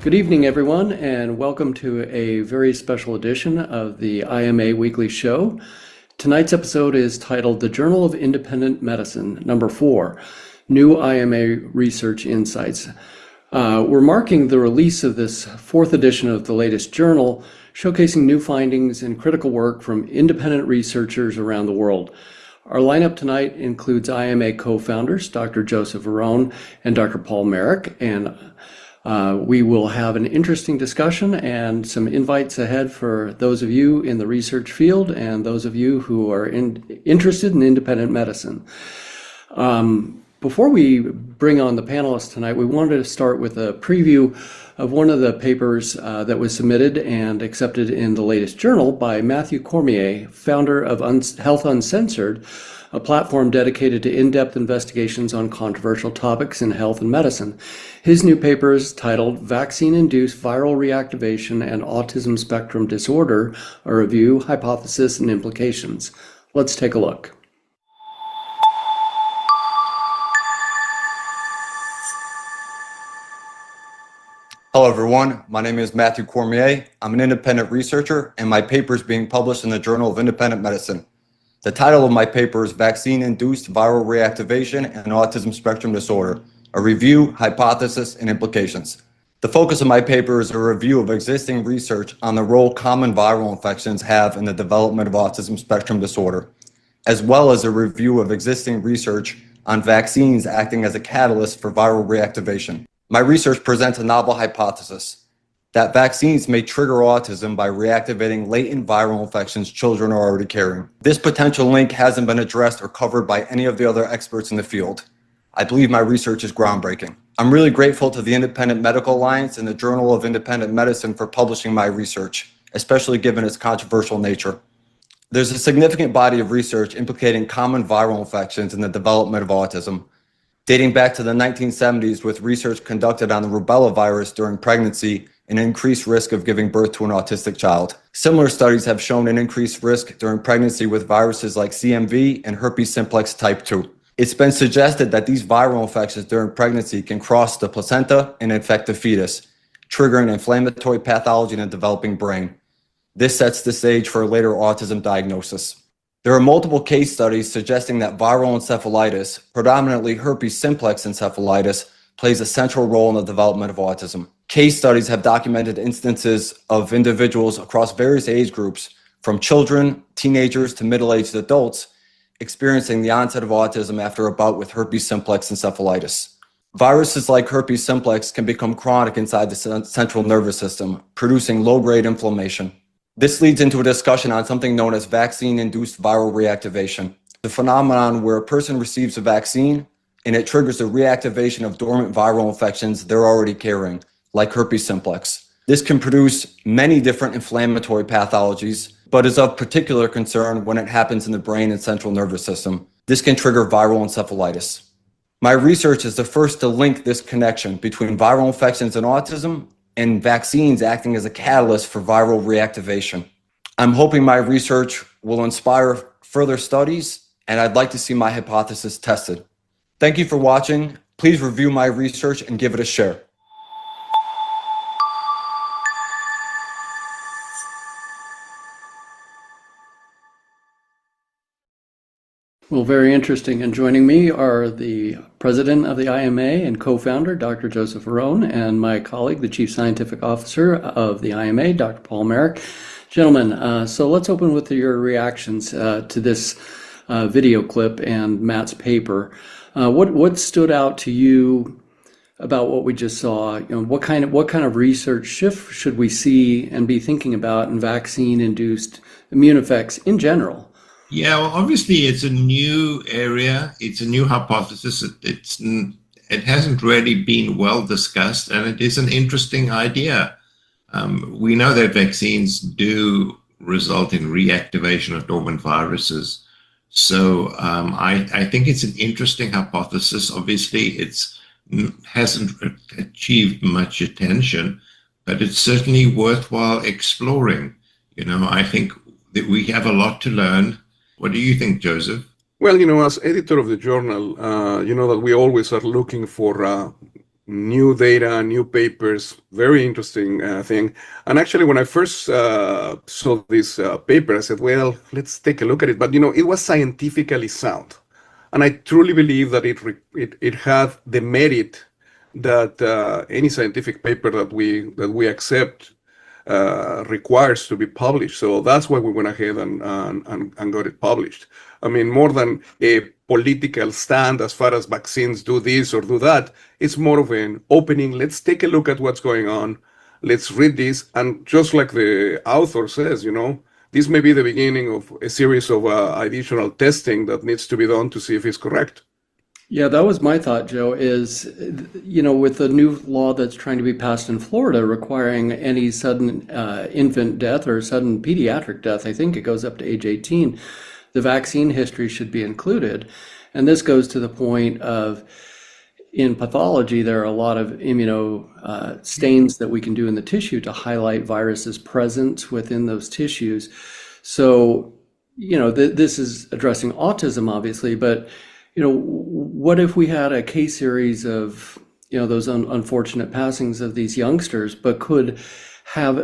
Good evening, everyone, and welcome to a very special edition of the IMA Weekly Show. Tonight's episode is titled The Journal of Independent Medicine, number 4, New IMA Research Insights. We're marking the release of this 4th edition of the latest journal, showcasing new findings and critical work from independent researchers around the world. Our lineup tonight includes IMA Co-Founders Dr. Joseph Varon and Dr. Paul Marik, and we will have an interesting discussion and some invites ahead for those of you in the research field and those of you who are interested in independent medicine. Before we bring on the panelists tonight, we wanted to start with a preview of one of the papers that was submitted and accepted in the latest journal by Matthew Cormier, founder of Health Uncensored, a platform dedicated to in-depth investigations on controversial topics in health and medicine. His new paper is titled Vaccine-Induced Viral Reactivation and Autism Spectrum Disorder, a Review, Hypothesis, and Implications. Let's take a look. Hello everyone, my name is Matthew Cormier. I'm an independent researcher and my paper is being published in the Journal of Independent Medicine. The title of my paper is Vaccine-Induced Viral Reactivation and Autism Spectrum Disorder, a Review, Hypothesis, and Implications. The focus of my paper is a review of existing research on the role common viral infections have in the development of autism spectrum disorder, as well as a review of existing research on vaccines acting as a catalyst for viral reactivation. My research presents a novel hypothesis that vaccines may trigger autism by reactivating latent viral infections children are already carrying. This potential link hasn't been addressed or covered by any of the other experts in the field. I believe my research is groundbreaking. I'm really grateful to the Independent Medical Alliance and the Journal of Independent Medicine for publishing my research, especially given its controversial nature. There's a significant body of research implicating common viral infections in the development of autism, dating back to the 1970s with research conducted on the rubella virus during pregnancy and increased risk of giving birth to an autistic child. Similar studies have shown an increased risk during pregnancy with viruses like CMV and herpes simplex type 2. It's been suggested that these viral infections during pregnancy can cross the placenta and infect the fetus, triggering inflammatory pathology in the developing brain. This sets the stage for a later autism diagnosis. There are multiple case studies suggesting that viral encephalitis, predominantly herpes simplex encephalitis, plays a central role in the development of autism. Case studies have documented instances of individuals across various age groups, from children, teenagers, to middle-aged adults, experiencing the onset of autism after a bout with herpes simplex encephalitis. Viruses like herpes simplex can become chronic inside the central nervous system, producing low-grade inflammation. This leads into a discussion on something known as vaccine-induced viral reactivation, the phenomenon where a person receives a vaccine and it triggers the reactivation of dormant viral infections they're already carrying, like herpes simplex. This can produce many different inflammatory pathologies, but is of particular concern when it happens in the brain and central nervous system. This can trigger viral encephalitis. My research is the first to link this connection between viral infections and autism and vaccines acting as a catalyst for viral reactivation. I'm hoping my research will inspire further studies, and I'd like to see my hypothesis tested. Thank you for watching. Please review my research and give it a share. Well, very interesting. And joining me are the president of the IMA and co-founder, Dr. Joseph Varon, and my colleague, the chief scientific officer of the IMA, Dr. Paul Marik. Gentlemen, so let's open with your reactions to this video clip and Matt's paper. What stood out to you about what we just saw? You know, what kind of research shift should we see and be thinking about in vaccine-induced immune effects in general? Yeah, well, obviously it's a new area. It's a new hypothesis. It hasn't really been well discussed, and it is an interesting idea. We know that vaccines do result in reactivation of dormant viruses. So I think it's an interesting hypothesis. Obviously, it hasn't achieved much attention, but it's certainly worthwhile exploring. You know, I think that we have a lot to learn. What do you think, Joseph? Well, as editor of the journal, that we always are looking for new data, new papers, very interesting thing. And actually, when I first saw this paper, I said, well, let's take a look at it. But, it was scientifically sound. And I truly believe that it had the merit that any scientific paper that we accept requires to be published. So that's why we went ahead and got it published. I mean, more than a political stand as far as vaccines do this or do that, it's more of an opening. Let's take a look at what's going on. Let's read this. And just like the author says, this may be the beginning of a series of additional testing that needs to be done to see if it's correct. Yeah, that was my thought, Joe, is, with the new law that's trying to be passed in Florida requiring any sudden infant death or sudden pediatric death, I think it goes up to age 18, the vaccine history should be included. And this goes to the point of, in pathology, there are a lot of stains that we can do in the tissue to highlight viruses' presence within those tissues. So, this is addressing autism, obviously, but what if we had a case series of, those unfortunate passings of these youngsters, but could have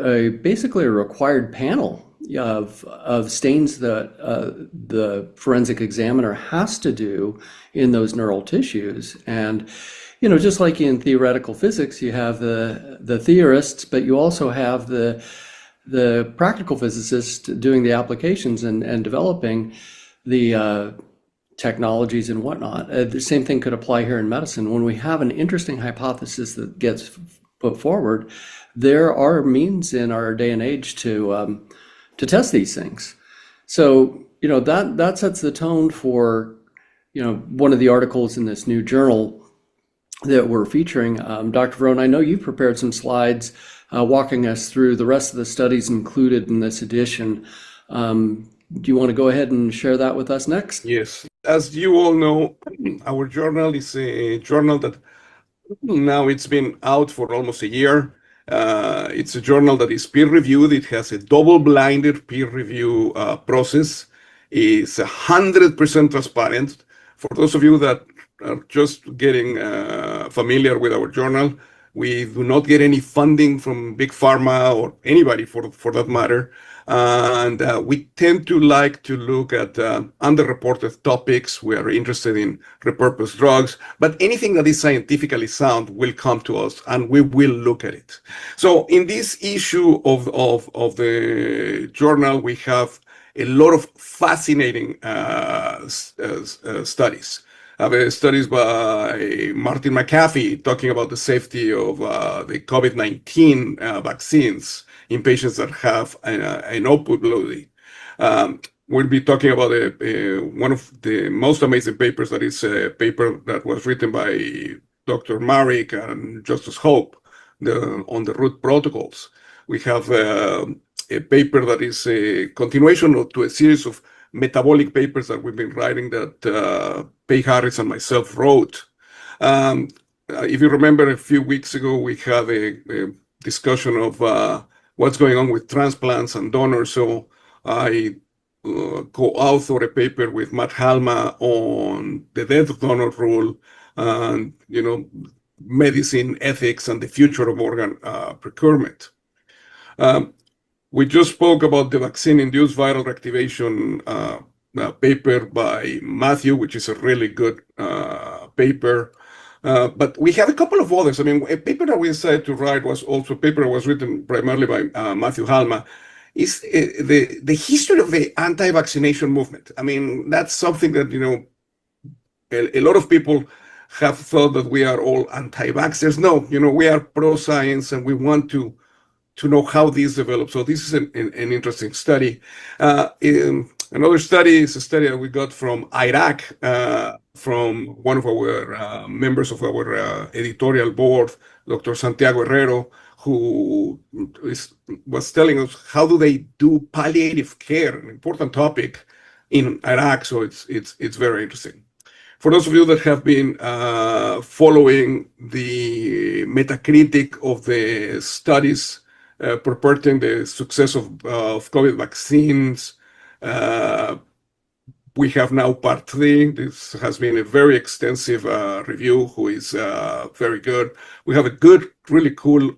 basically a required panel of stains that the forensic examiner has to do in those neural tissues. And, just like in theoretical physics, you have the theorists, but you also have the practical physicists doing the applications and developing the technologies and whatnot. The same thing could apply here in medicine. When we have an interesting hypothesis that gets put forward, there are means in our day and age to test these things. So, that sets the tone for, one of the articles in this new journal that we're featuring. Dr. Varon, I know you've prepared some slides walking us through the rest of the studies included in this edition. Do you want to go ahead and share that with us next? Yes. As you all know, our journal is a journal that now it's been out for almost a year. It's a journal that is peer-reviewed. It has a double-blinded peer review process. It's 100% transparent. For those of you that are just getting familiar with our journal, we do not get any funding from big pharma or anybody for that matter. And we tend to like to look at underreported topics. We are interested in repurposed drugs, but anything that is scientifically sound will come to us and we will look at it. So in this issue of the journal, we have a lot of fascinating studies. I have studies by Martin McAfee talking about the safety of the COVID-19 vaccines in patients that have an output loading. We'll be talking about one of the most amazing papers, that is a paper that was written by Dr. Marik and Justus Hope on the root protocols. We have a paper that is a continuation to a series of metabolic papers that we've been writing that Pei Harris and myself wrote. If you remember, a few weeks ago, we had a discussion of what's going on with transplants and donors. So I co-authored a paper with Matt Halma on the death donor rule and, medicine ethics and the future of organ procurement. We just spoke about the vaccine-induced viral reactivation paper by Matthew, which is a really good paper. But we have a couple of others. I mean, a paper that we decided to write was also a paper that was written primarily by Matthew Halma. Is the history of the anti-vaccination movement. I mean, that's something that, a lot of people have thought that we are all anti-vaxxers. No, we are pro-science and we want to know how these develop. So this is an interesting study. Another study is a study that we got from Iraq, from one of our members of our editorial board, Dr. Santiago Herrero, who was telling us how do they do palliative care, an important topic in Iraq. So it's very interesting. For those of you that have been following the Metacritic of the studies purporting the success of COVID vaccines, We have now part 3. This has been a very extensive review, who is very good. We have a good, really cool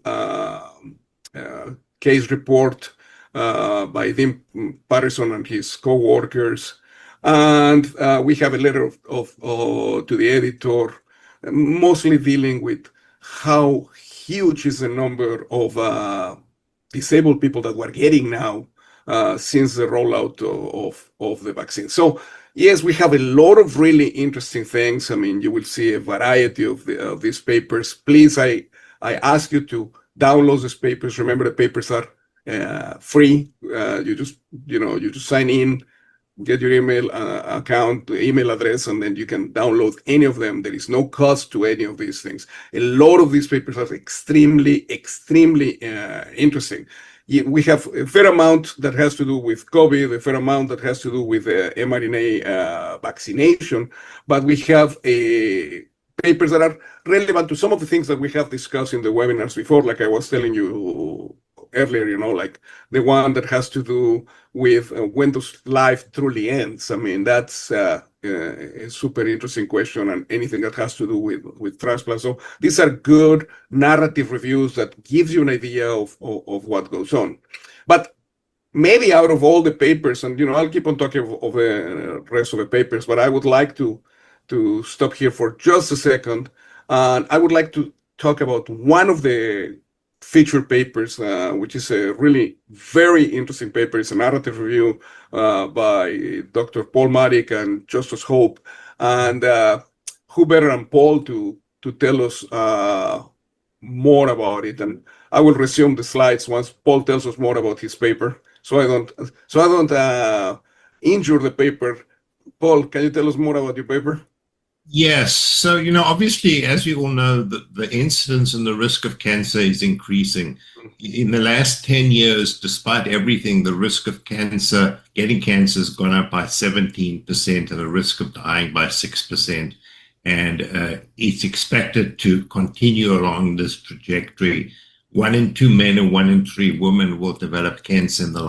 case report by Dean Patterson and his co-workers. And we have a letter to the editor, mostly dealing with how huge is the number of disabled people that we're getting now since the rollout of the vaccine. So yes, we have a lot of really interesting things. I mean, you will see a variety of these papers. Please, I ask you to download these papers. Remember, the papers are free. You just sign in, get your email account, email address, and then you can download any of them. There is no cost to any of these things. A lot of these papers are extremely, extremely interesting. We have a fair amount that has to do with COVID, a fair amount that has to do with mRNA vaccination, but we have papers that are relevant to some of the things that we have discussed in the webinars before, like I was telling you earlier, like the one that has to do with when does life truly ends. I mean, that's a super interesting question, and anything that has to do with transplant. So these are good narrative reviews that gives you an idea of what goes on. But maybe out of all the papers, and I'll keep on talking of the rest of the papers, but I would like to stop here for just a second, and I would like to talk about one of the featured papers, which is a really very interesting paper. It's a narrative review by Dr. Paul Marik and Justus Hope. And who better than Paul to tell us more about it? And I will resume the slides once Paul tells us more about his paper, so I don't injure the paper. Paul, can you tell us more about your paper? Yes. So, obviously, as we all know, the incidence and the risk of cancer is increasing. In the last 10 years, despite everything, the risk of cancer, getting cancer, has gone up by 17% and the risk of dying by 6%. And it's expected to continue along this trajectory. 1 in 2 men and 1 in 3 women will develop cancer in their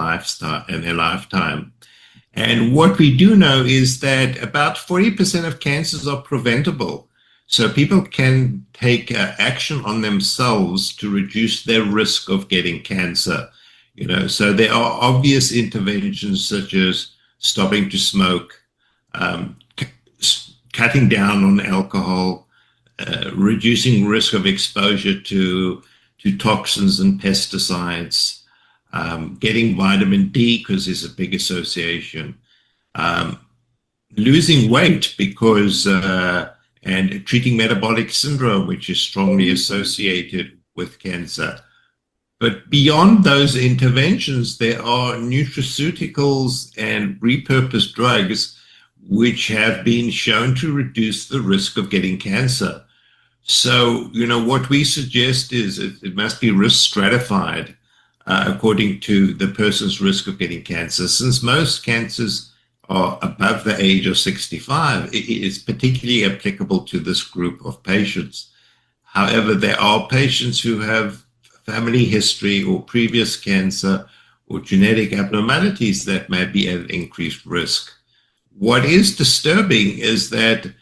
lifetime. And what we do know is that about 40% of cancers are preventable. So people can take action on themselves to reduce their risk of getting cancer. So there are obvious interventions such as stopping to smoke, cutting down on alcohol, reducing risk of exposure to toxins and pesticides, getting vitamin D because there's a big association, losing weight because, and treating metabolic syndrome, which is strongly associated with cancer. But beyond those interventions, there are nutraceuticals and repurposed drugs which have been shown to reduce the risk of getting cancer. So, what we suggest is it must be risk stratified according to the person's risk of getting cancer. Since most cancers are above the age of 65, it is particularly applicable to this group of patients. However, there are patients who have family history or previous cancer or genetic abnormalities that may be at increased risk. What is disturbing is that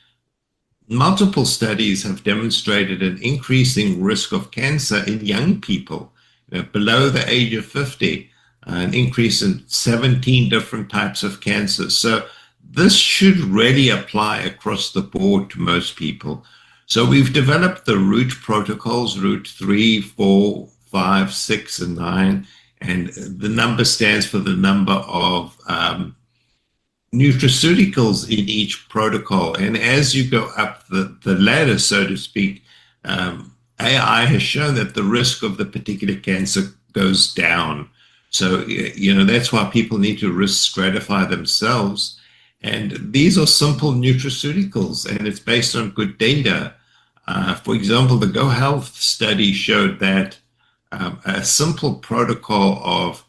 multiple studies have demonstrated an increasing risk of cancer in young people. Below the age of 50, an increase in 17 different types of cancer. So this should really apply across the board to most people. So we've developed the ROOT protocols, ROOT 3, 4, 5, 6, and 9. And the number stands for the number of nutraceuticals in each protocol. And as you go up the ladder, so to speak, AI has shown that the risk of the particular cancer goes down. So, that's why people need to risk stratify themselves. And these are simple nutraceuticals, and it's based on good data. For example, the Go Health study showed that a simple protocol of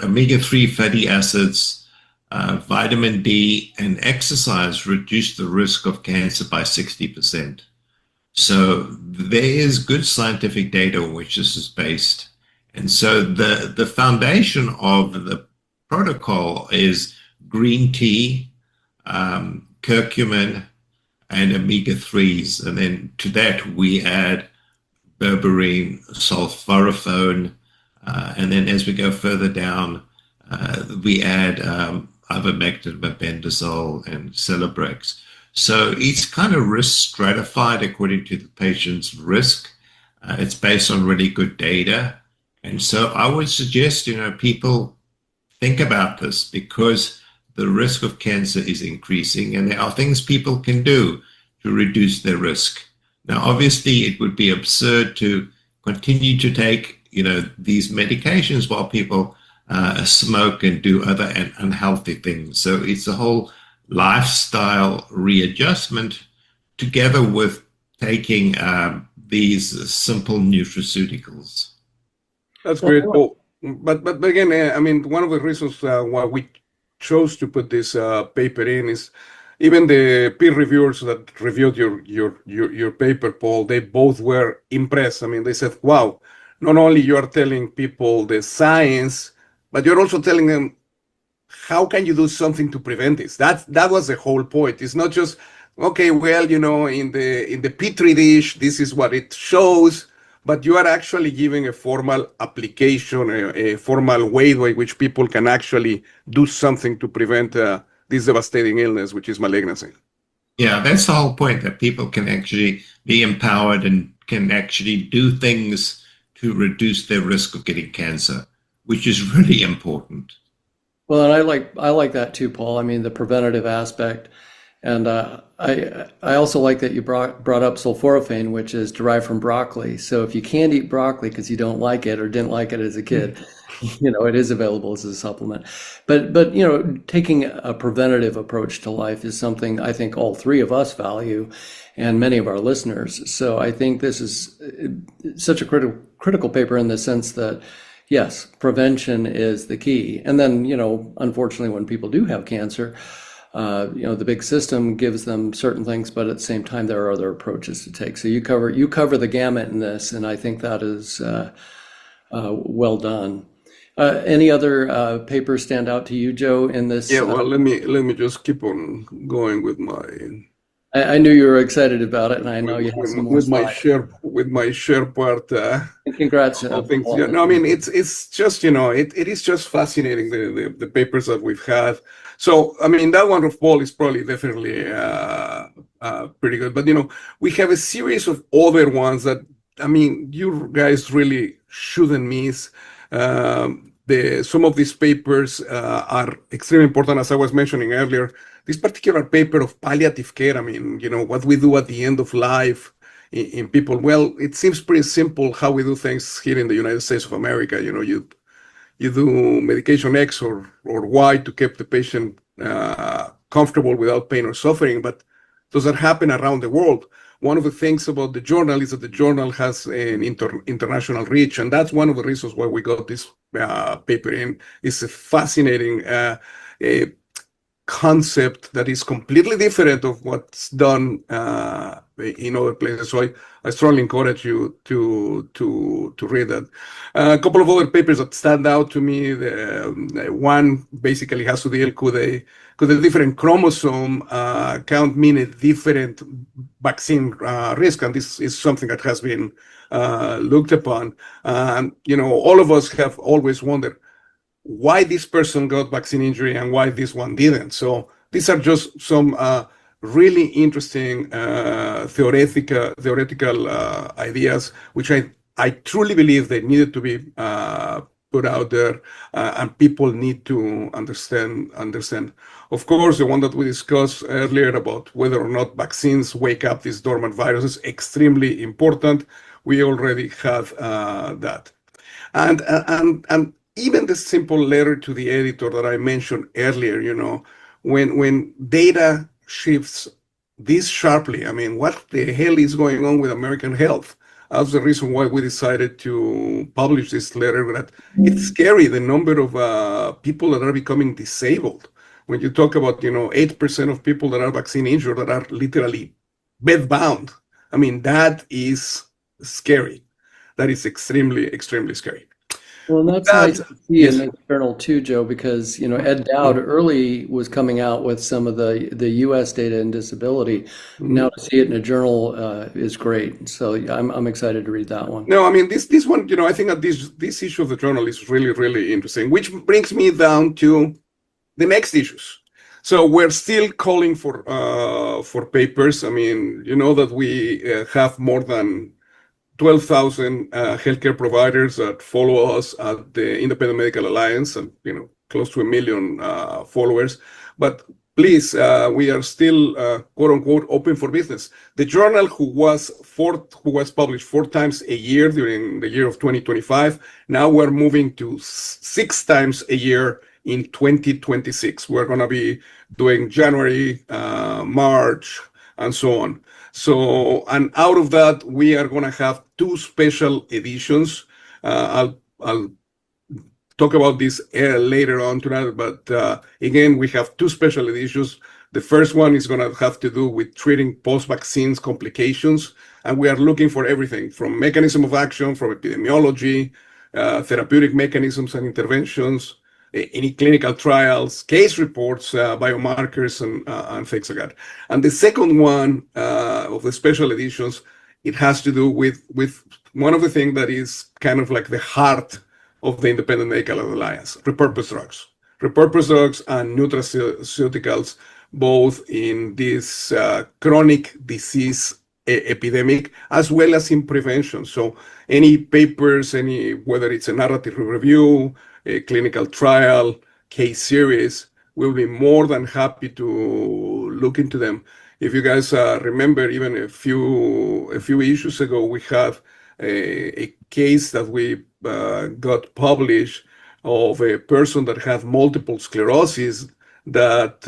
omega-3 fatty acids, vitamin D, and exercise reduced the risk of cancer by 60%. So there is good scientific data on which this is based. And so the foundation of the protocol is green tea, curcumin, and omega-3s. And then to that, we add berberine, sulforaphane, and then as we go further down, we add ivermectin, mebendazole, and Celebrex. So it's kind of risk stratified according to the patient's risk. It's based on really good data. And so I would suggest, people think about this, because the risk of cancer is increasing, and there are things people can do to reduce their risk. Now, obviously, it would be absurd to continue to take, these medications while people smoke and do other unhealthy things. So it's a whole lifestyle readjustment together with taking these simple nutraceuticals. That's great, Paul. But again, I mean, one of the reasons why we chose to put this paper in is even the peer reviewers that reviewed your paper, Paul, they both were impressed. I mean, they said, wow, not only you are telling people the science, but you're also telling them, how can you do something to prevent this? That was the whole point. It's not just, okay, well, in the Petri dish, this is what it shows, but you are actually giving a formal application, a formal way by which people can actually do something to prevent this devastating illness, which is malignancy. Yeah, that's the whole point, that people can actually be empowered and can actually do things to reduce their risk of getting cancer, which is really important. Well, and I like that too, Paul. I mean, the preventative aspect. And I also like that you brought up sulforaphane, which is derived from broccoli. So if you can't eat broccoli because you don't like it or didn't like it as a kid, it is available as a supplement. But taking a preventative approach to life is something I think all three of us value, and many of our listeners. So I think this is such a critical paper in the sense that, yes, prevention is the key. And then, unfortunately, when people do have cancer, the big system gives them certain things, but at the same time, there are other approaches to take. So you cover the gamut in this, and I think that is well done. Any other papers stand out to you, Joe, in this? Yeah, well, let me just keep on going with my. I knew you were excited about it, and I know you have some more with my share part. Congrats! Things. Yeah, no, I mean it's just it is just fascinating the papers that we've had. So I mean that one of Paul is probably definitely pretty good, but we have a series of other ones that I mean you guys really shouldn't miss. Some of these papers are extremely important, as I was mentioning earlier. This particular paper of palliative care, I mean, what we do at the end of life in people. Well, it seems pretty simple how we do things here in the United States of America. You do medication X or Y to keep the patient comfortable without pain or suffering, but does that happen around the world? One of the things about the journal is that the journal has an international reach, and that's one of the reasons why we got this paper in. It's a fascinating concept that is completely different of what's done in other places. So I strongly encourage you to read that. A couple of other papers that stand out to me. One basically has to deal with a different chromosome count mean a different vaccine risk, and this is something that has been looked upon. All of us have always wondered why this person got vaccine injury and why this one didn't. So these are just some really interesting theoretical ideas, which I truly believe they needed to be put out there, and people need to understand. Of course, the one that we discussed earlier about whether or not vaccines wake up these dormant viruses, extremely important. We already have that, and even the simple letter to the editor that I mentioned earlier, when data shifts this sharply, I mean, what the hell is going on with American health? That's the reason why we decided to publish this letter. That it's scary, the number of people that are becoming disabled. When you talk about, 8% of people that are vaccine injured that are literally bedbound. I mean, that is scary. That is extremely, extremely scary. Well, and that's nice to see in this journal too, Joe, because Ed Dowd early was coming out with some of the U.S. data in disability. Now to see it in a journal is great. So I'm excited to read that one. No, I mean this one, I think that this issue of the journal is really, really interesting, which brings me down to the next issues. So we're still calling for papers. I mean, you know that we have more than 12,000 healthcare providers that follow us at the Independent Medical Alliance, and close to 1 million followers. But please, we are still quote unquote open for business. The journal, who was published 4 times a year during the year of 2025, now we're moving to 6 times a year in 2026. We're going to be doing January, March, and so on. So, and out of that, we are going to have 2 special editions. I'll talk about this later on tonight, but again, we have 2 special editions. The first one is going to have to do with treating post-vaccines complications, and we are looking for everything from mechanism of action, from epidemiology, therapeutic mechanisms and interventions, any clinical trials, case reports, biomarkers, and things like that. And the second one of the special editions, it has to do with one of the things that is kind of like the heart of the Independent Medical Alliance: repurposed drugs. Repurposed drugs and nutraceuticals, both in this chronic disease epidemic, as well as in prevention. So any papers, whether it's a narrative review, a clinical trial, case series, we'll be more than happy to look into them. If you guys remember, even a few issues ago, we had a case that we got published of a person that had multiple sclerosis that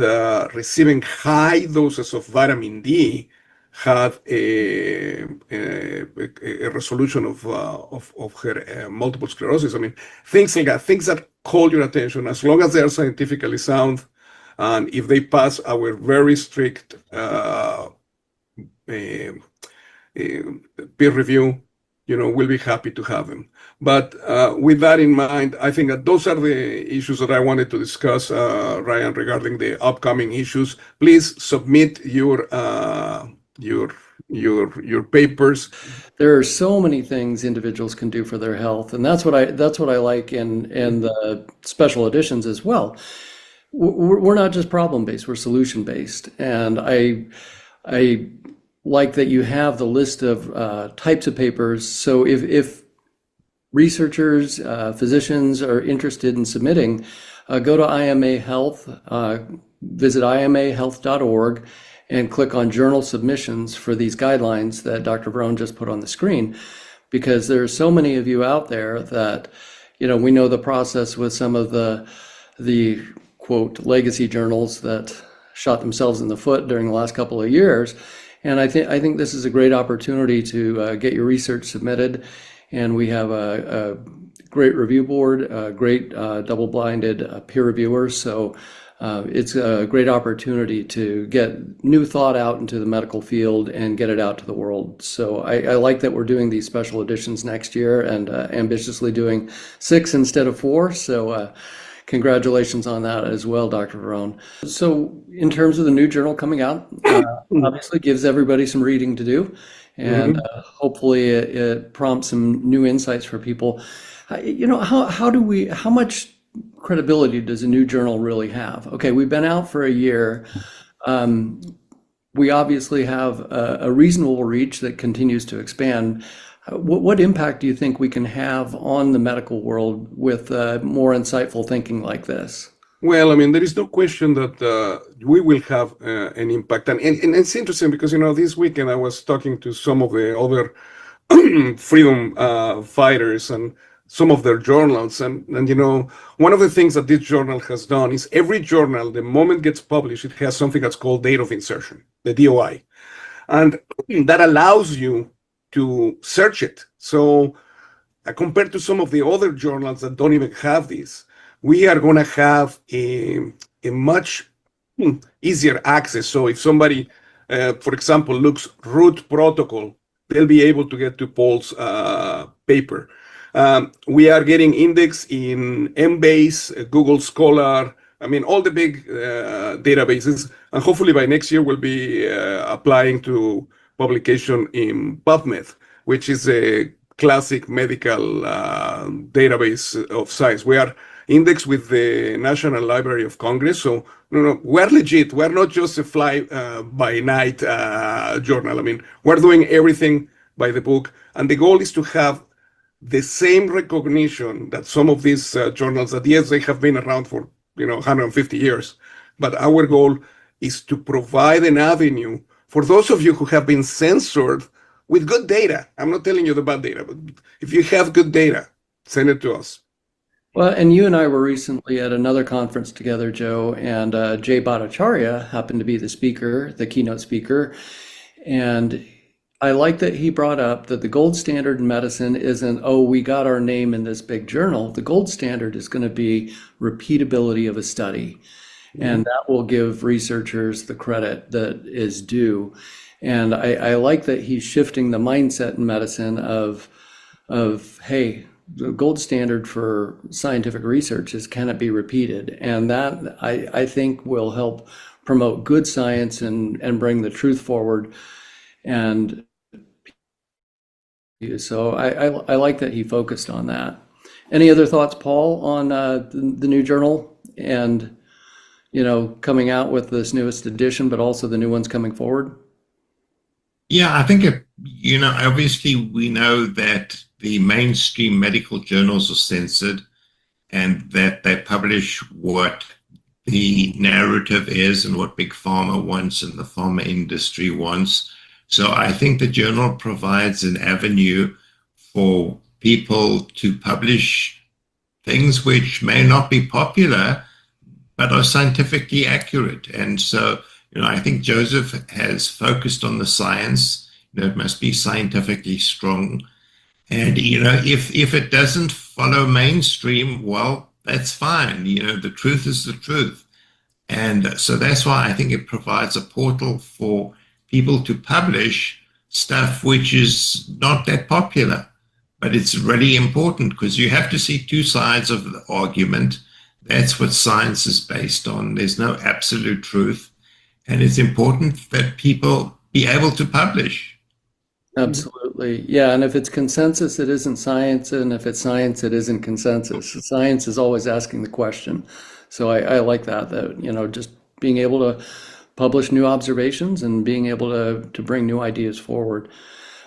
receiving high doses of vitamin D had a resolution of her multiple sclerosis. I mean, things like that, things that call your attention, as long as they are scientifically sound, and if they pass our very strict peer review, we'll be happy to have them. But with that in mind, I think that those are the issues that I wanted to discuss, Ryan, regarding the upcoming issues. Please submit your papers. There are so many things individuals can do for their health, and that's what I like in the special editions as well. We're not just problem-based, we're solution-based, and I like that you have the list of types of papers. So if researchers, physicians are interested in submitting, go to IMA Health, visit imahealth.org, and click on journal submissions for these guidelines that Dr. Varon just put on the screen, because there are so many of you out there that, we know the process with some of the quote legacy journals that shot themselves in the foot during the last couple of years. And I think this is a great opportunity to get your research submitted, and we have a great review board, a great double-blinded peer reviewers. So it's a great opportunity to get new thought out into the medical field and get it out to the world. So I like that we're doing these special editions next year, and ambitiously doing 6 instead of 4. So congratulations on that as well, Dr. Varon. So in terms of the new journal coming out, obviously gives everybody some reading to do, and hopefully it prompts some new insights for people. How much credibility does a new journal really have? Okay, we've been out for a year. We obviously have a reasonable reach that continues to expand. What impact do you think we can have on the medical world with more insightful thinking like this? Well, I mean, there is no question that we will have an impact. And it's interesting because, this weekend I was talking to some of the other freedom fighters and some of their journals. And one of the things that this journal has done is every journal, the moment it gets published, it has something that's called date of insertion, the DOI. And that allows you to search it. So compared to some of the other journals that don't even have this, we are going to have a much easier access. So if somebody, for example, looks root protocol, they'll be able to get to Paul's paper. We are getting indexed in Embase, Google Scholar, I mean, all the big databases. And hopefully by next year, we'll be applying to publication in PubMed, which is a classic medical database of science. We are indexed with the National Library of Congress. So we're legit. We're not just a fly-by-night journal. I mean, we're doing everything by the book. And the goal is to have the same recognition that some of these journals that, yes, they have been around for 150 years. But our goal is to provide an avenue for those of you who have been censored with good data. I'm not telling you the bad data, but if you have good data, send it to us. Well, and you and I were recently at another conference together, Joe, and Jay Bhattacharya happened to be the speaker, the keynote speaker. And I like that he brought up that the gold standard in medicine isn't, oh, we got our name in this big journal. The gold standard is going to be repeatability of a study. And that will give researchers the credit that is due. And I like that he's shifting the mindset in medicine of hey, the gold standard for scientific research is, can it be repeated? And that I think will help promote good science and bring the truth forward. And so I like that he focused on that. Any other thoughts, Paul, on the new journal and coming out with this newest edition, but also the new ones coming forward? Yeah, I think, obviously we know that the mainstream medical journals are censored and that they publish what the narrative is and what Big Pharma wants and the pharma industry wants. So I think the journal provides an avenue for people to publish things which may not be popular, but are scientifically accurate. And so, I think Joseph has focused on the science. It must be scientifically strong. And, if it doesn't follow mainstream, well, that's fine. The truth is the truth. And so that's why I think it provides a portal for people to publish stuff which is not that popular, but it's really important because you have to see two sides of the argument. That's what science is based on. There's no absolute truth. And it's important that people be able to publish. Absolutely. Yeah. And if it's consensus, it isn't science. And if it's science, it isn't consensus. Science is always asking the question. So I like that, just being able to publish new observations and being able to bring new ideas forward.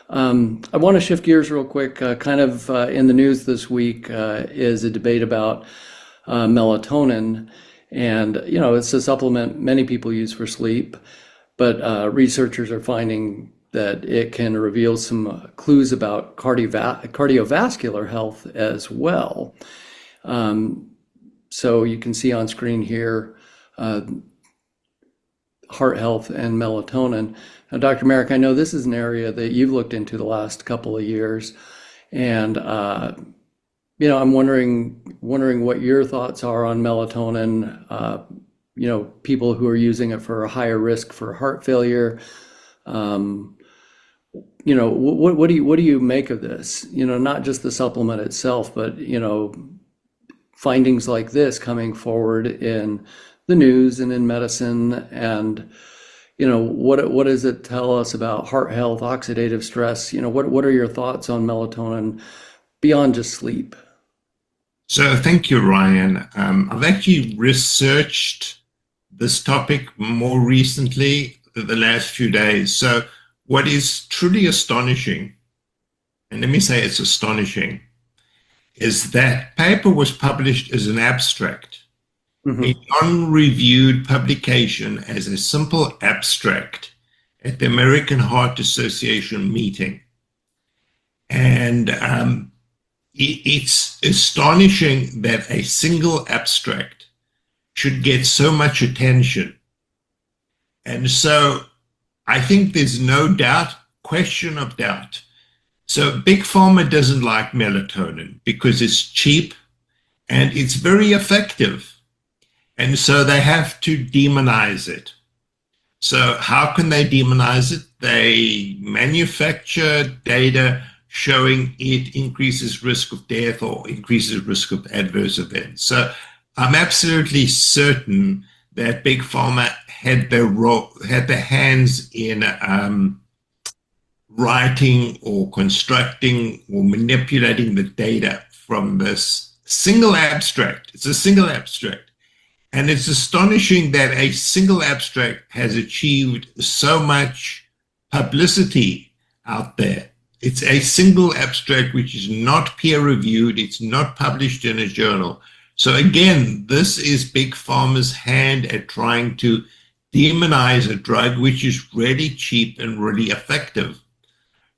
I want to shift gears real quick. In the news this week is a debate about melatonin. And, it's a supplement many people use for sleep, but researchers are finding that it can reveal some clues about cardiovascular health as well. So you can see on screen here, heart health and melatonin. Now, Dr. Marik, I know this is an area that you've looked into the last couple of years, and I'm wondering what your thoughts are on melatonin. People who are using it for a higher risk for heart failure. What do you make of this? Not just the supplement itself, but findings like this coming forward in the news and in medicine, and what does it tell us about heart health, oxidative stress? What are your thoughts on melatonin beyond just sleep? So thank you, Ryan. I've actually researched this topic more recently, the last few days. So what is truly astonishing, and let me say it's astonishing, is that paper was published as an abstract, a non-reviewed publication as a simple abstract at the American Heart Association meeting. And it's astonishing that a single abstract should get so much attention. And so I think there's no doubt, question of doubt. So Big Pharma doesn't like melatonin because it's cheap and it's very effective. And so they have to demonize it. So how can they demonize it? They manufacture data showing it increases risk of death or increases risk of adverse events. So I'm absolutely certain that Big Pharma had their hands in writing or constructing or manipulating the data from this single abstract. It's a single abstract. And it's astonishing that a single abstract has achieved so much publicity out there. It's a single abstract which is not peer-reviewed. It's not published in a journal. So again, this is Big Pharma's hand at trying to demonize a drug which is really cheap and really effective.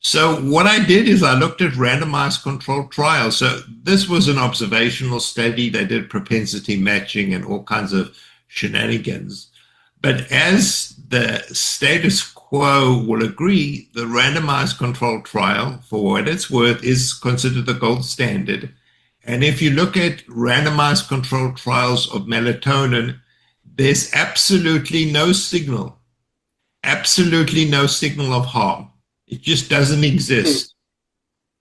So what I did is I looked at randomized controlled trials. So this was an observational study. They did propensity matching and all kinds of shenanigans. But as the status quo will agree, the randomized controlled trial, for what it's worth, is considered the gold standard. And if you look at randomized controlled trials of melatonin, there's absolutely no signal of harm. It just doesn't exist.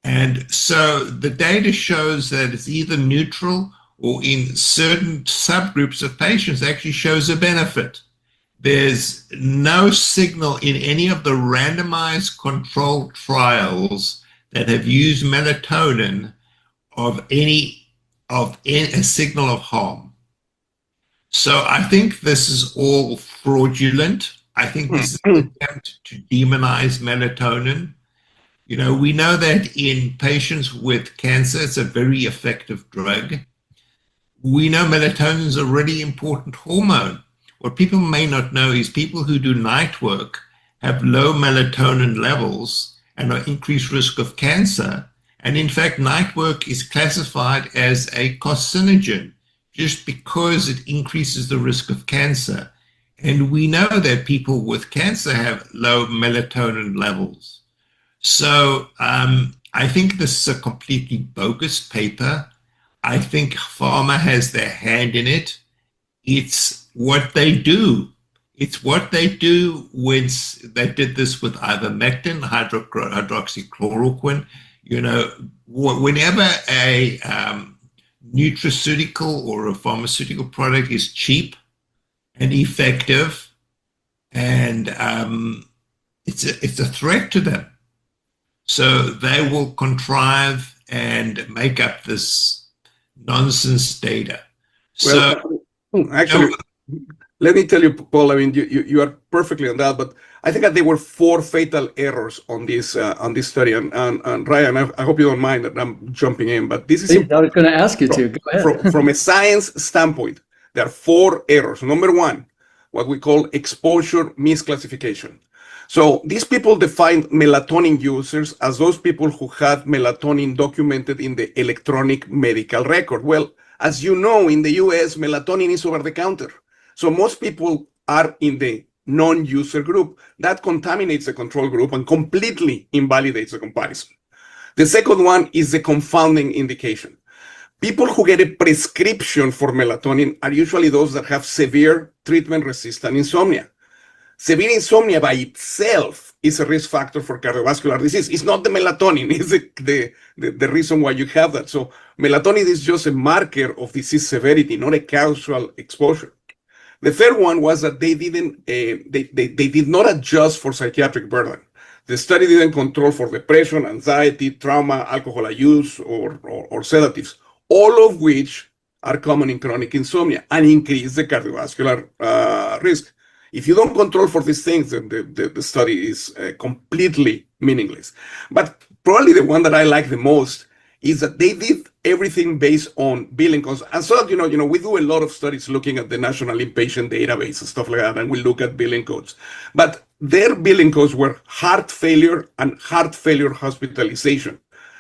And so the data shows that it's either neutral or in certain subgroups of patients actually shows a benefit. There's no signal in any of the randomized controlled trials that have used melatonin of any a signal of harm. So I think this is all fraudulent. I think this is an attempt to demonize melatonin. You know, we know that in patients with cancer, it's a very effective drug. We know melatonin is a really important hormone. What people may not know is people who do night work have low melatonin levels and are increased risk of cancer. And in fact, night work is classified as a carcinogen just because it increases the risk of cancer. And we know that people with cancer have low melatonin levels. So I think this is a completely bogus paper. I think pharma has their hand in it. It's what they do. It's what they do when they did this with ivermectin, hydroxychloroquine. You know, whenever a nutraceutical or a pharmaceutical product is cheap and effective, and it's a threat to them. So they will contrive and make up this nonsense data. Well, actually, let me tell you, Paul, I mean, you are perfectly on that, but I think that there were 4 fatal errors on this study. And Ryan, I hope you don't mind that I'm jumping in, but this is... I was going to ask you to. Go ahead. From a science standpoint, there are 4 errors. Number 1, what we call exposure misclassification. So these people defined melatonin users as those people who had melatonin documented in the electronic medical record. Well, as you know, in the US, melatonin is over the counter. So most people are in the non-user group. That contaminates the control group and completely invalidates the comparison. The second one is the confounding indication. People who get a prescription for melatonin are usually those that have severe treatment-resistant insomnia. Severe insomnia by itself is a risk factor for cardiovascular disease. It's not the melatonin, it's the reason why you have that. So melatonin is just a marker of disease severity, not a causal exposure. The third one was that they did not adjust for psychiatric burden. The study didn't control for depression, anxiety, trauma, alcohol use, or sedatives, all of which are common in chronic insomnia and increase the cardiovascular risk. If you don't control for these things, then the study is completely meaningless. But probably the one that I like the most is that they did everything based on billing codes. And so, you know, we do a lot of studies looking at the National Inpatient Database and stuff like that, and we look at billing codes. But their billing codes were heart failure and heart failure hospitalization.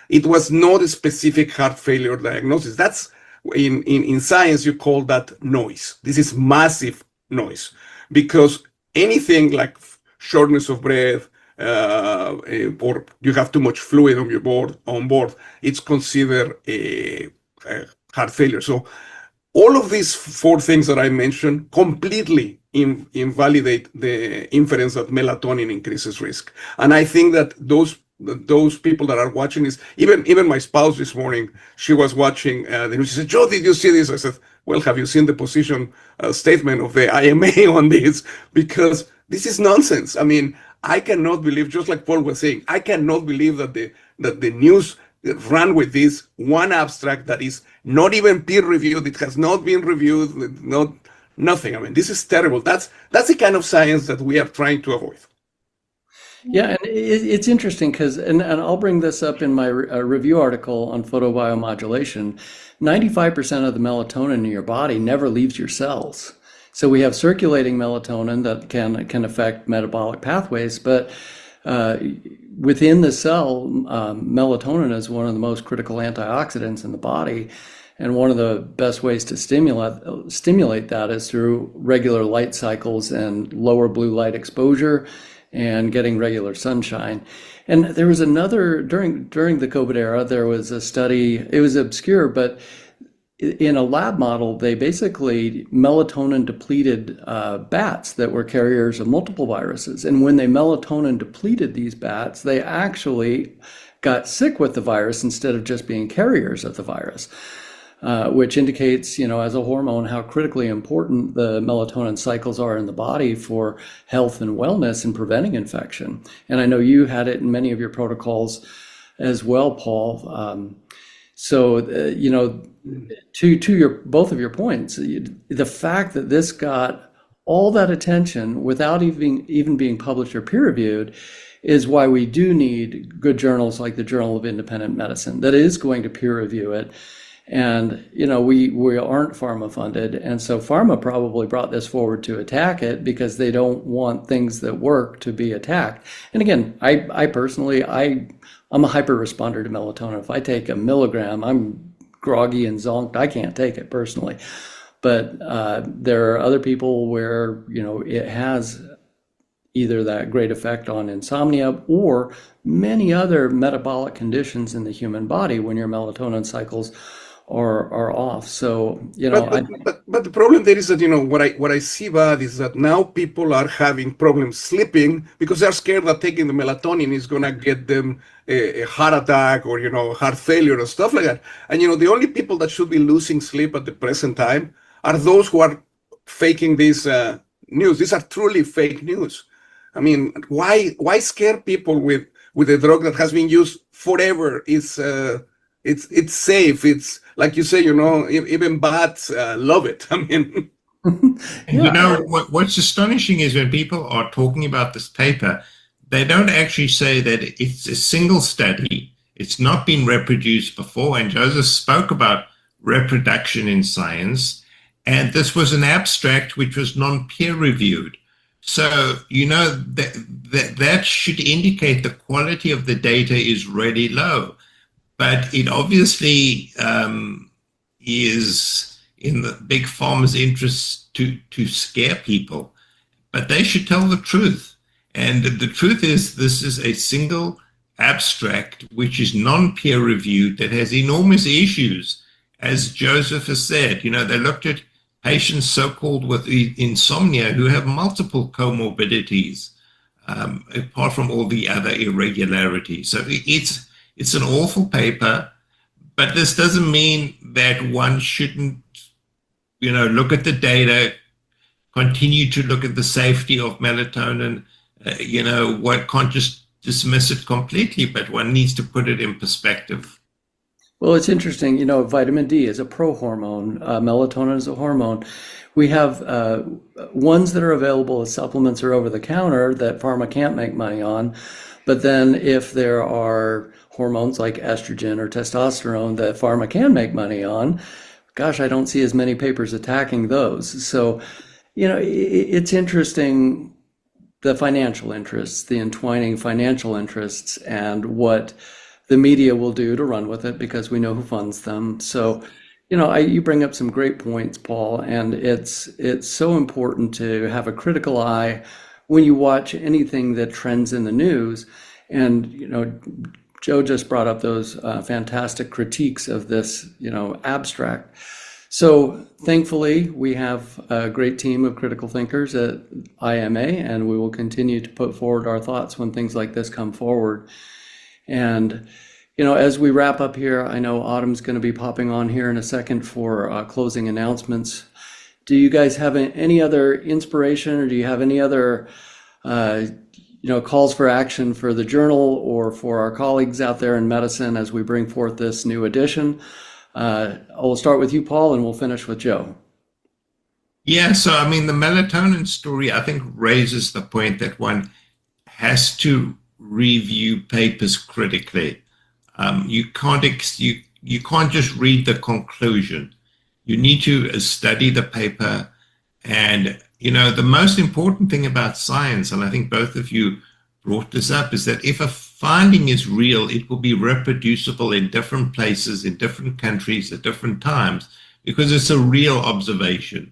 It was not a specific heart failure diagnosis. That's, in science, you call that noise. This is massive noise. Because anything like shortness of breath, or you have too much fluid on board, it's considered a heart failure. So all of these 4 things that I mentioned completely invalidate the inference that melatonin increases risk. And I think that those those people that are watching this. Even my spouse this morning, she was watching the news. She said, "Joe, did you see this?" I said, "Well, have you seen the position statement of the IMA on this? Because this is nonsense." I mean, I cannot believe, just like Paul was saying, I cannot believe that the news ran with this one abstract that is not even peer reviewed. It has not been reviewed, nothing. I mean, this is terrible. That's the kind of science that we are trying to avoid. Yeah, and it's interesting because, and I'll bring this up in my review article on photobiomodulation, 95% of the melatonin in your body never leaves your cells. So we have circulating melatonin that can affect metabolic pathways, but within the cell, melatonin is one of the most critical antioxidants in the body. And one of the best ways to stimulate that is through regular light cycles and lower blue light exposure and getting regular sunshine. And there was another, during the COVID era, there was a study, it was obscure, but in a lab model, they basically melatonin depleted bats that were carriers of multiple viruses. And when they melatonin depleted these bats, they actually got sick with the virus instead of just being carriers of the virus. Which indicates, as a hormone, how critically important the melatonin cycles are in the body for health and wellness and preventing infection. And I know you had it in many of your protocols as well, Paul. To both of your points, the fact that this got all that attention without even being published or peer reviewed is why we do need good journals like the Journal of Independent Medicine that is going to peer review it. And, we aren't pharma funded. And so pharma probably brought this forward to attack it because they don't want things that work to be attacked. And again, I personally, I'm a hyper responder to melatonin. If I take a milligram, I'm groggy and zonked. I can't take it personally. But there are other people where, it has either that great effect on insomnia or many other metabolic conditions in the human body when your melatonin cycles are off. So, but the problem there is that, what I see bad is that now people are having problems sleeping because they're scared that taking the melatonin is going to get them a heart attack or, heart failure and stuff like that. And, the only people that should be losing sleep at the present time are those who are faking this news. These are truly fake news. I mean, why scare people with a drug that has been used forever? It's safe. It's like you say, even bats love it. I mean, what's astonishing is when people are talking about this paper, they don't actually say that it's a single study. It's not been reproduced before. And Joseph spoke about reproduction in science. And this was an abstract which was non-peer reviewed. So, that should indicate the quality of the data is really low. But it obviously is in the big pharma's interest to scare people. But they should tell the truth. And the truth is this is a single abstract which is non-peer reviewed that has enormous issues. As Joseph has said, they looked at patients so-called with insomnia who have multiple comorbidities, apart from all the other irregularities. So it's an awful paper, but this doesn't mean that one shouldn't, look at the data, continue to look at the safety of melatonin. One can't just dismiss it completely, but one needs to put it in perspective. Well, it's interesting, vitamin D is a prohormone, melatonin is a hormone. We have ones that are available as supplements or over the counter that pharma can't make money on. But then if there are hormones like estrogen or testosterone that pharma can make money on, gosh, I don't see as many papers attacking those. So, it's interesting, the financial interests, the entwining financial interests, and what the media will do to run with it because we know who funds them. So, you bring up some great points, Paul, and it's so important to have a critical eye when you watch anything that trends in the news. And, Joe just brought up those fantastic critiques of this, abstract. So thankfully, we have a great team of critical thinkers at IMA, and we will continue to put forward our thoughts when things like this come forward. And, as we wrap up here, I know Autumn's going to be popping on here in a second for closing announcements. Do you guys have any other inspiration, or do you have any other, calls for action for the journal or for our colleagues out there in medicine as we bring forth this new edition? I'll start with you, Paul, and we'll finish with Joe. Yeah, so I mean, the melatonin story, I think, raises the point that one has to review papers critically. You can't just read the conclusion. You need to study the paper. And, the most important thing about science, and I think both of you brought this up, is that if a finding is real, it will be reproducible in different places, in different countries, at different times, because it's a real observation.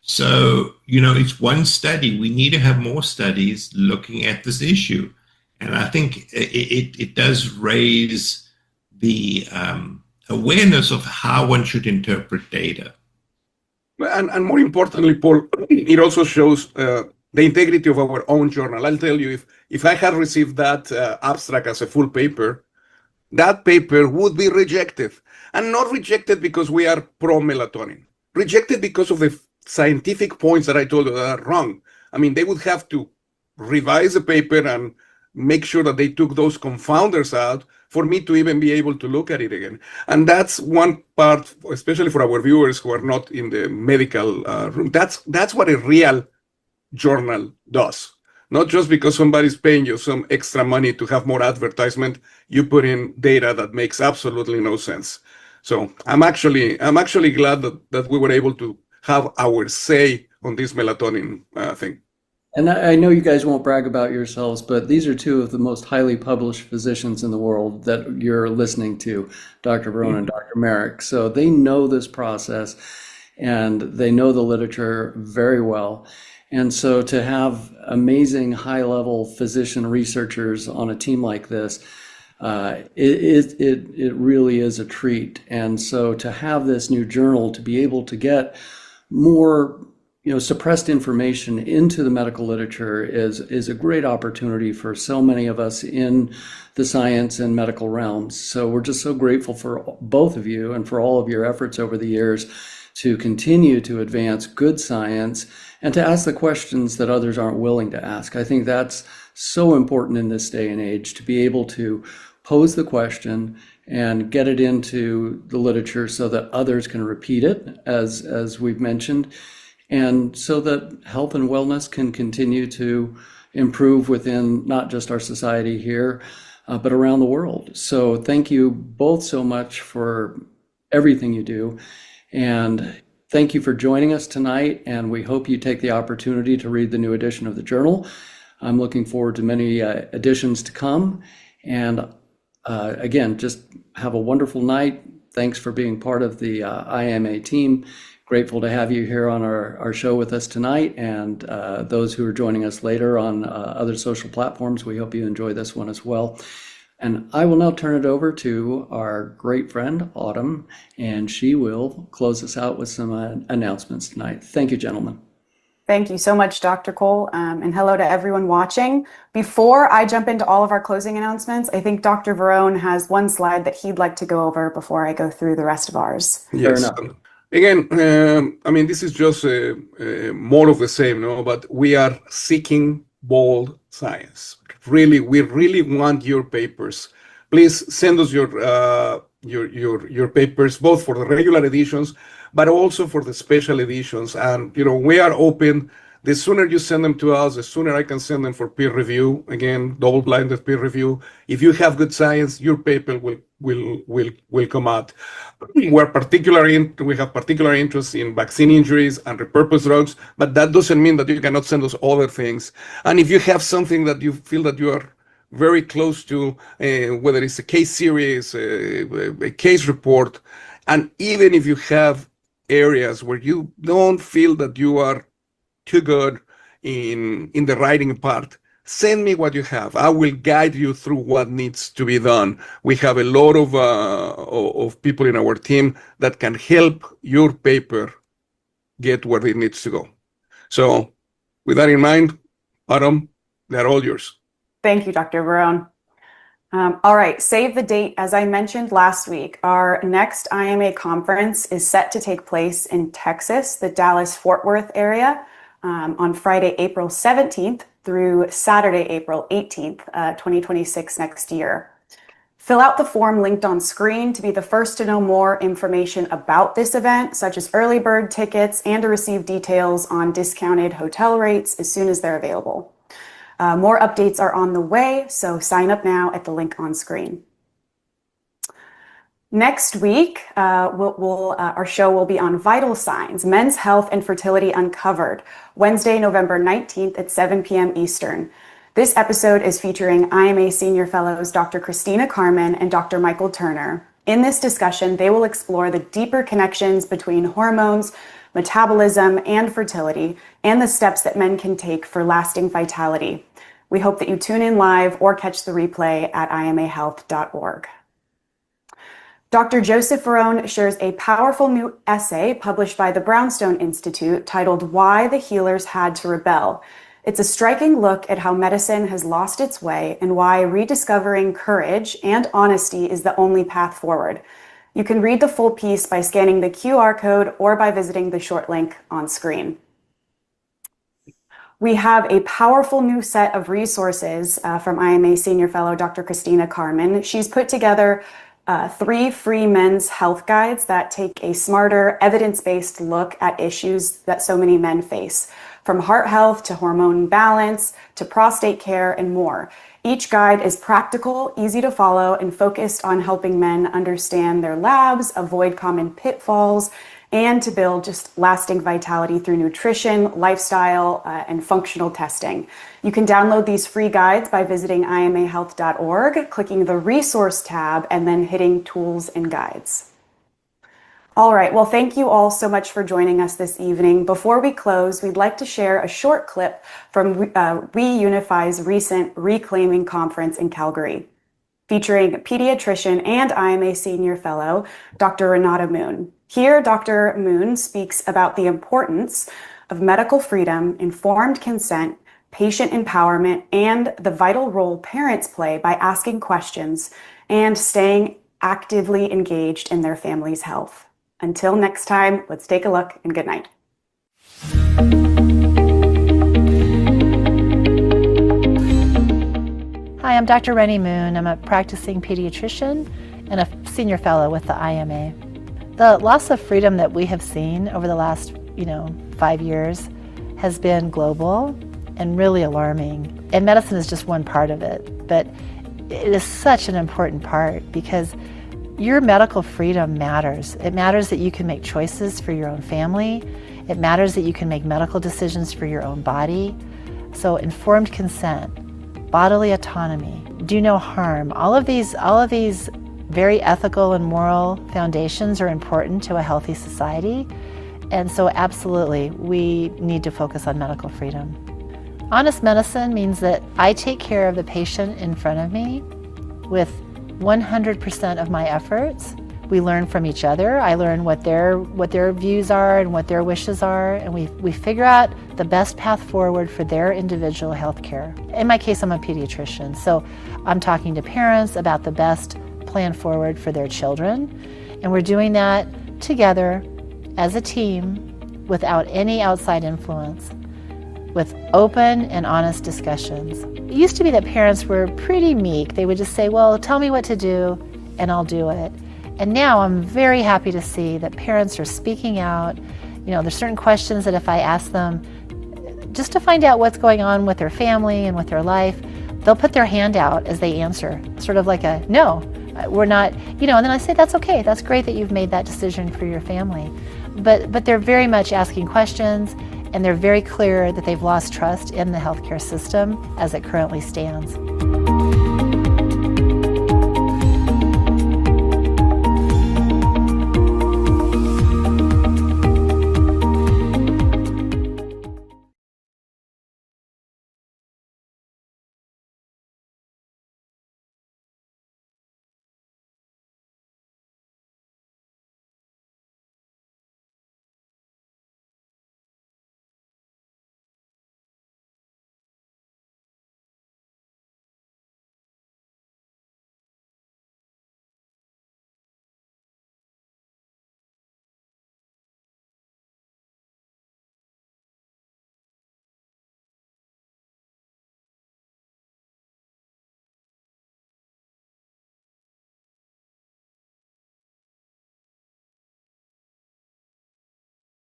So, it's one study. We need to have more studies looking at this issue. And I think it does raise the awareness of how one should interpret data. And more importantly, Paul, it also shows the integrity of our own journal. I'll tell you, if I had received that abstract as a full paper, that paper would be rejected. And not rejected because we are pro-melatonin. Rejected because of the scientific points that I told you that are wrong. I mean, they would have to revise the paper and make sure that they took those confounders out for me to even be able to look at it again. And that's one part, especially for our viewers who are not in the medical room. That's what a real journal does. Not just because somebody's paying you some extra money to have more advertisement, you put in data that makes absolutely no sense. So I'm actually glad that we were able to have our say on this melatonin thing. And I know you guys won't brag about yourselves, but these are two of the most highly published physicians in the world that you're listening to, Dr. Varon and Dr. Marik. So they know this process and they know the literature very well. And so to have amazing high-level physician researchers on a team like this, it really is a treat. And so to have this new journal, to be able to get more suppressed information into the medical literature is a great opportunity for so many of us in the science and medical realms. So we're just so grateful for both of you and for all of your efforts over the years to continue to advance good science and to ask the questions that others aren't willing to ask. I think that's so important in this day and age, to be able to pose the question and get it into the literature so that others can repeat it, as we've mentioned, and so that health and wellness can continue to improve within not just our society here, but around the world. So thank you both so much for everything you do. And thank you for joining us tonight. And we hope you take the opportunity to read the new edition of the journal. I'm looking forward to many editions to come. And again, just have a wonderful night. Thanks for being part of the IMA team. Grateful to have you here on our show with us tonight, and those who are joining us later on other social platforms. We hope you enjoy this one as well. And I will now turn it over to our great friend, Autumn, and she will close us out with some announcements tonight. Thank you, gentlemen. Thank you so much, Dr. Cole, and hello to everyone watching. Before I jump into all of our closing announcements, I think Dr. Varon has one slide that he'd like to go over before I go through the rest of ours. Yes. Fair enough. Again, I mean, this is just more of the same, no? But we are seeking bold science. Really, we really want your papers. Please send us your papers, both for the regular editions, but also for the special editions. And we are open. The sooner you send them to us, the sooner I can send them for peer review. Again, double-blinded peer review. If you have good science, your paper will come out. We have particular interest in vaccine injuries and repurposed drugs, but that doesn't mean that you cannot send us other things. And if you have something that you feel that you are very close to, whether it's a case series, a case report, and even if you have areas where you don't feel that you are too good in the writing part, send me what you have. I will guide you through what needs to be done. We have a lot of people in our team that can help your paper get where it needs to go. So with that in mind, Autumn, they're all yours. Thank you, Dr. Varon. All right, save the date. As I mentioned last week, our next IMA conference is set to take place in Texas, the Dallas-Fort Worth area, on Friday, April 17th through Saturday, April 18th, 2026 next year. Fill out the form linked on screen to be the first to know more information about this event, such as early bird tickets, and to receive details on discounted hotel rates as soon as they're available. More updates are on the way, so sign up now at the link on screen. Next week, our show will be on vital signs, men's health and fertility uncovered, Wednesday, November 19th at 7 p.m. Eastern. This episode is featuring IMA Senior Fellows Dr. Christina Carmen and Dr. Michael Turner. In this discussion, they will explore the deeper connections between hormones, metabolism, and fertility, and the steps that men can take for lasting vitality. We hope that you tune in live or catch the replay at imahealth.org. Dr. Joseph Varon shares a powerful new essay published by the Brownstone Institute titled "Why the Healers Had to Rebel." It's a striking look at how medicine has lost its way and why rediscovering courage and honesty is the only path forward. You can read the full piece by scanning the QR code or by visiting the short link on screen. We have a powerful new set of resources from IMA Senior Fellow Dr. Christina Carmen. She's put together 3 free men's health guides that take a smarter, evidence-based look at issues that so many men face, from heart health to hormone balance to prostate care and more. Each guide is practical, easy to follow, and focused on helping men understand their labs, avoid common pitfalls, and to build just lasting vitality through nutrition, lifestyle, and functional testing. You can download these free guides by visiting imahealth.org, clicking the resource tab, and then hitting tools and guides. All right, well, thank you all so much for joining us this evening. Before we close, we'd like to share a short clip from Reunify's recent Reclaiming Conference in Calgary, featuring pediatrician and IMA Senior Fellow, Dr. Renata Moon. Here, Dr. Moon speaks about the importance of medical freedom, informed consent, patient empowerment, and the vital role parents play by asking questions and staying actively engaged in their family's health. Until next time, let's take a look and good night. Hi, I'm Dr. Rennie Moon. I'm a practicing pediatrician and a senior fellow with the IMA. The loss of freedom that we have seen over the last, 5 years has been global and really alarming. And medicine is just one part of it, but it is such an important part because your medical freedom matters. It matters that you can make choices for your own family. It matters that you can make medical decisions for your own body. So informed consent, bodily autonomy, do no harm, all of these very ethical and moral foundations are important to a healthy society. And so absolutely, we need to focus on medical freedom. Honest medicine means that I take care of the patient in front of me with 100% of my efforts. We learn from each other. I learn what their views are and what their wishes are, and we figure out the best path forward for their individual health care. In my case, I'm a pediatrician, so I'm talking to parents about the best plan forward for their children, and we're doing that together as a team without any outside influence, with open and honest discussions. It used to be that parents were pretty meek. They would just say, well, tell me what to do and I'll do it. And now I'm very happy to see that parents are speaking out. There's certain questions that if I ask them just to find out what's going on with their family and with their life, they'll put their hand out as they answer, sort of like a, no, we're not, and then I say, that's okay. That's great that you've made that decision for your family. But they're very much asking questions, and they're very clear that they've lost trust in the healthcare system as it currently stands.